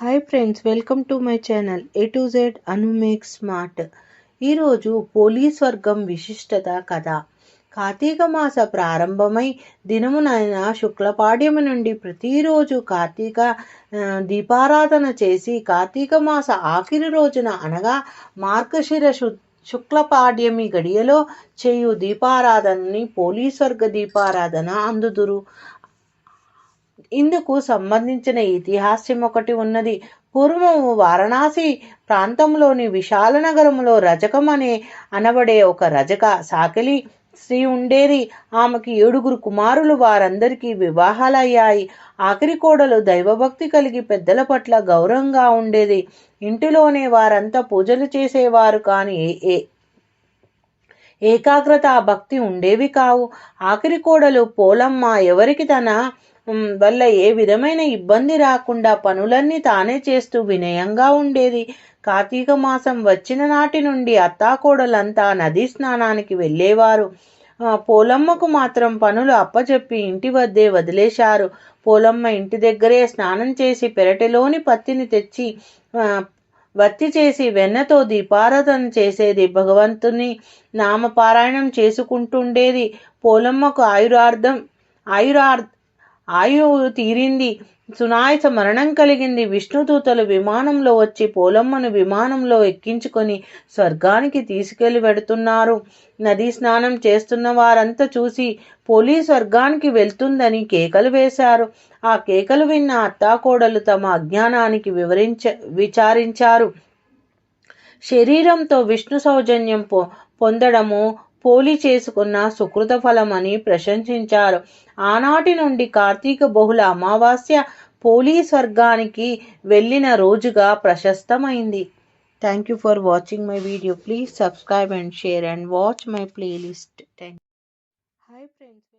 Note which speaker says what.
Speaker 1: Hi friends, welcome to my channel A to Z Anu make smart. ఈరోజు police వర్గం విశిష్టత కథ. కార్తీక మాస ప్రారంభమై దినమునైన శుక్లపాడ్యము నుండి ప్రతిరోజు కార్తీక దీపారాధన చేసి కార్తీక మాస ఆఖరి రోజున అనగా మార్గశిర శుక్లపాడ్యమి గడియలో చేయు దీపారాధనని పోలీస్ వర్గ దీపారాధన అందుదురు. ఇందుకు సంబంధించిన ఇతిహాసం ఒకటి ఉన్నది. పూర్వము వారణాసి ప్రాంతంలోని విశాల నగరంలో రజకం అనబడే ఒక రజక సాకిలి స్త్రీ ఉండేది. ఆమెకి 7 కుమారులు. వారందరికీ వివాహాలయ్యాయి. ఆఖరి కోడలు దైవభక్తి కలిగి పెద్దల పట్ల గౌరవంగా ఉండేది. ఇంటిలోనే వారంతా పూజలు చేసేవారు, కానీ ఏకాగ్రత భక్తి ఉండేవి కావు. ఆఖరి కోడలు పోలమ్మ ఎవరికి తన వల్ల ఏ విధమైన ఇబ్బంది రాకుండా పనులన్నీ తానే చేస్తూ వినయంగా ఉండేది. కార్తీక మాసం వచ్చిన నాటి నుండి అత్తాకోడలంతా నదీ స్నానానికి వెళ్ళేవారు. పోలమ్మకు మాత్రం పనులు అప్పచెప్పి ఇంటి వద్దే వదిలేశారు. పోలమ్మ ఇంటి దగ్గరే స్నానం చేసి పెరటిలోని పత్తిని తెచ్చి వత్తి చేసి వెన్నతో దీపారాధన చేసేది. భగవంతుని నామపారాయణం చేసుకుంటుండేది. పోలమ్మకు ఆయువు తీరింది. సునాయస మరణం కలిగింది. విష్ణుదూతలు విమానంలో వచ్చి పోలమ్మను విమానంలో ఎక్కించుకొని స్వర్గానికి తీసుకెళ్లి వెడుతున్నారు. నదీ స్నానం చేస్తున్న వారంతా చూసి పోలీస్ స్వర్గానికి వెళ్తుందని కేకలు వేశారు. ఆ కేకలు విన్న అత్తాకోడలు తమ అజ్ఞానానికి విచారించారు. శరీరంతో విష్ణు సౌజన్యం పొందడము పోలి చేసుకున్న సుకృత ఫలమని ప్రశంసించారు. ఆనాటి నుండి కార్తీక బహుళ అమావాస్య పోలీస్ వర్గానికి వెళ్ళిన రోజుగా ప్రశస్తమైంది. Thank you for watching my video. Please subscribe and share and watch my playlist. Hi friends.